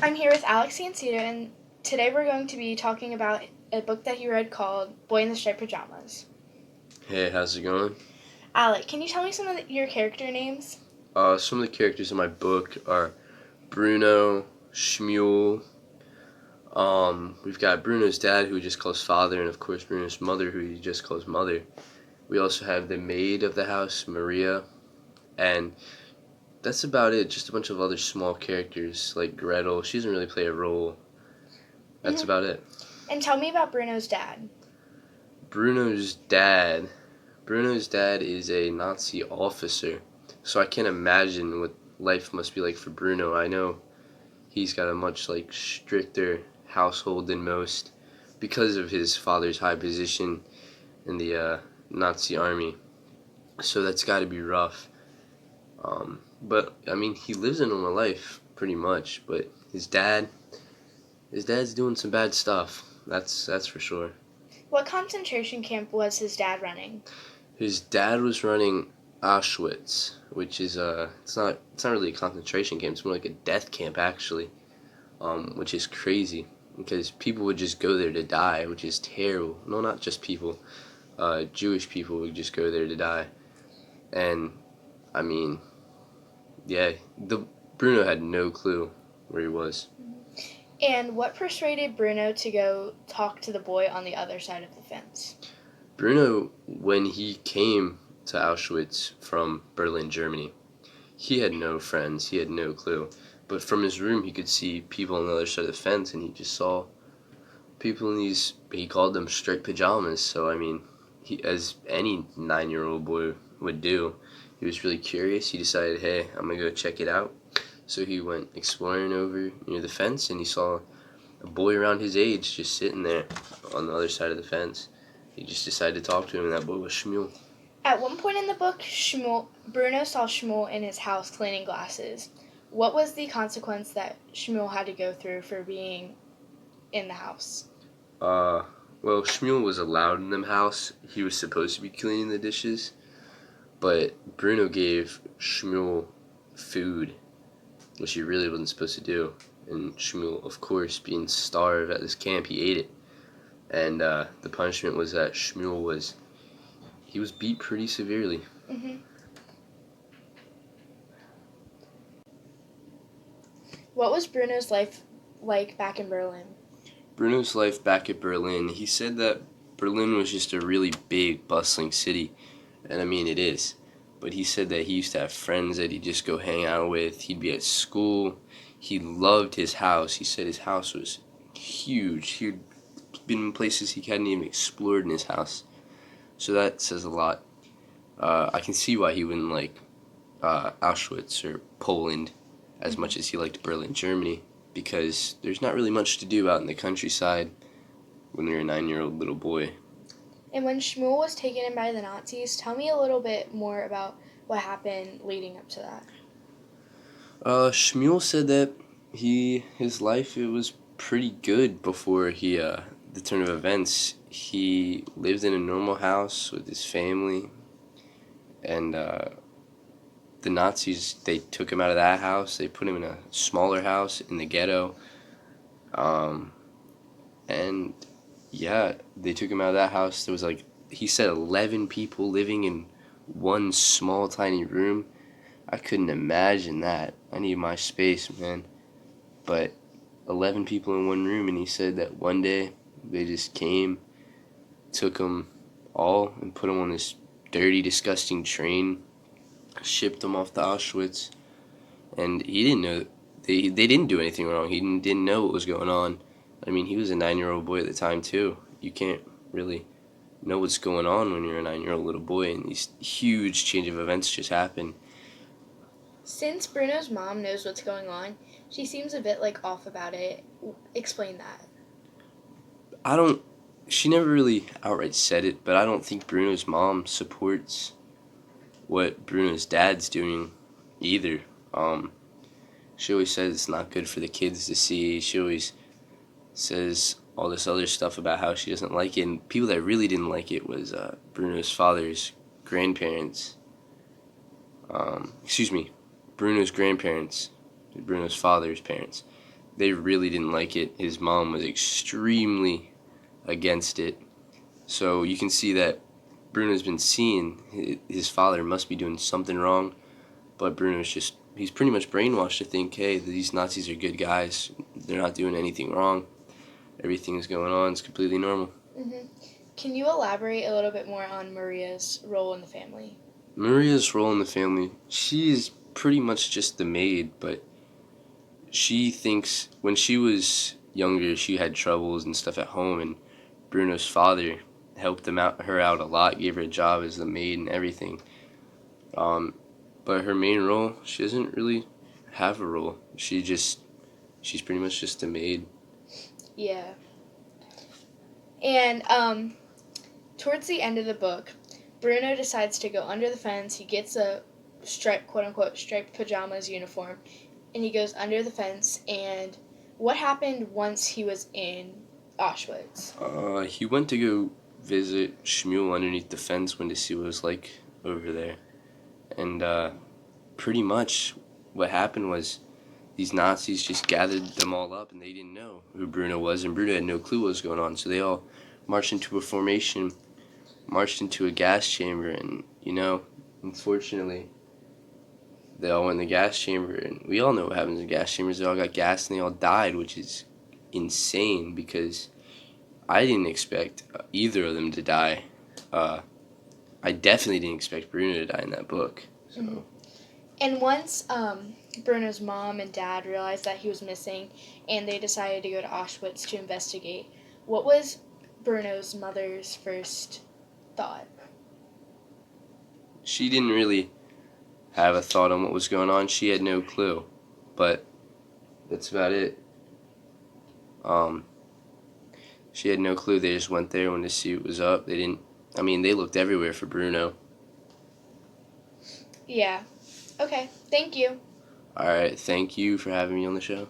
I'm here with Alec, ciancitto, and today we're going to be talking about a book that he read called Boy in the Striped Pajamas. Hey, how's it going? Alec, can you tell me some of your character names? Some of the characters in my book are Bruno, Shmuel. We've got Bruno's dad, who he just calls father, and of course Bruno's mother, who he just calls mother. We also have the maid of the house, Maria, and that's about it. Just a bunch of other small characters like Gretel. She doesn't really play a role. That's about it. And tell me about Bruno's dad. Bruno's dad. Bruno's dad is a Nazi officer, so I can't imagine what life must be like for Bruno. I know he's got a much stricter household than most because of his father's high position in the Nazi army. So that's got to be rough. But I mean, he lives a normal life pretty much. But his dad's doing some bad stuff. That's for sure. What concentration camp was his dad running? His dad was running Auschwitz, which is it's not really a concentration camp. It's more like a death camp actually, which is crazy because people would just go there to die, which is terrible. No, not just people. Jewish people would just go there to die, and I mean, yeah, the Bruno had no clue where he was. And what persuaded Bruno to go talk to the boy on the other side of the fence? Bruno, when he came to Auschwitz from Berlin, Germany, he had no friends. He had no clue. But from his room, he could see people on the other side of the fence, and he just saw people in these, he called them striped pajamas. So, I mean, he, as any 9-year-old boy would do, he was really curious. He decided, hey, I'm going to go check it out. So he went exploring over near the fence, and he saw a boy around his age just sitting there on the other side of the fence. He just decided to talk to him, and that boy was Shmuel. At one point in the book, Bruno saw Shmuel in his house cleaning glasses. What was the consequence that Shmuel had to go through for being in the house? Well, Shmuel was allowed in the house. He was supposed to be cleaning the dishes, but Bruno gave Shmuel food, which he really wasn't supposed to do. And Shmuel, of course, being starved at this camp, he ate it. And the punishment was that Shmuel was beat pretty severely. Mm-hmm. What was Bruno's life like back in Berlin? Bruno's life back at Berlin, he said that Berlin was just a really big, bustling city. And I mean, it is. But he said that he used to have friends that he'd just go hang out with. He'd be at school. He loved his house. He said his house was huge. He'd been in places he hadn't even explored in his house. So that says a lot. I can see why he wouldn't like Auschwitz or Poland as much as he liked Berlin, Germany, because there's not really much to do out in the countryside when you're a 9-year-old little boy. And when Shmuel was taken in by the Nazis, tell me a little bit more about what happened leading up to that. Shmuel said that his life, it was pretty good before the turn of events. He lived in a normal house with his family, and the Nazis, they took him out of that house. They put him in a smaller house in the ghetto, and yeah, they took him out of that house. There was he said 11 people living in one small tiny room. I couldn't imagine that. I need my space, man. But 11 people in one room, and he said that one day they just came, took them all, and put them on this dirty, disgusting train, shipped them off to Auschwitz, and he didn't know, they didn't do anything wrong. He didn't know what was going on. I mean, he was a 9-year-old boy at the time, too. You can't really know what's going on when you're a 9-year-old little boy, and these huge change of events just happen. Since Bruno's mom knows what's going on, she seems a bit off about it. Explain that. She never really outright said it, but I don't think Bruno's mom supports what Bruno's dad's doing either. She always says it's not good for the kids to see. She always says all this other stuff about how she doesn't like it, and people that really didn't like it was Bruno's father's grandparents. Bruno's grandparents, Bruno's father's parents. they really didn't like it. His mom was extremely against it. So you can see that Bruno's been seeing his father must be doing something wrong, but he's pretty much brainwashed to think, hey, these Nazis are good guys. They're not doing anything wrong. Everything's going on. It's completely normal. Hmm. Can you elaborate a little bit more on Maria's role in the family? Maria's role in the family, she is pretty much just the maid, but she thinks when she was younger, she had troubles and stuff at home, and Bruno's father helped her out a lot, gave her a job as the maid and everything. Um, but her main role, she doesn't really have a role. She's pretty much just a maid. Yeah. And towards the end of the book, Bruno decides to go under the fence. He gets a striped, quote unquote, striped pajamas uniform, and he goes under the fence. And what happened once he was in Auschwitz? He went to go visit Shmuel underneath the fence to see what it was like over there. And pretty much what happened was these Nazis just gathered them all up, and they didn't know who Bruno was, and Bruno had no clue what was going on. So they all marched into a formation, marched into a gas chamber, and, unfortunately, they all went in the gas chamber, and we all know what happens in gas chambers. They all got gassed, and they all died, which is insane because I didn't expect either of them to die. I definitely didn't expect Bruno to die in that book. So. Mm-hmm. And once Bruno's mom and dad realized that he was missing and they decided to go to Auschwitz to investigate, what was Bruno's mother's first thought? She didn't really have a thought on what was going on. She had no clue. But that's about it. She had no clue. They just went there when to see what was up. They looked everywhere for Bruno. Yeah. Okay. Thank you. All right. Thank you for having me on the show.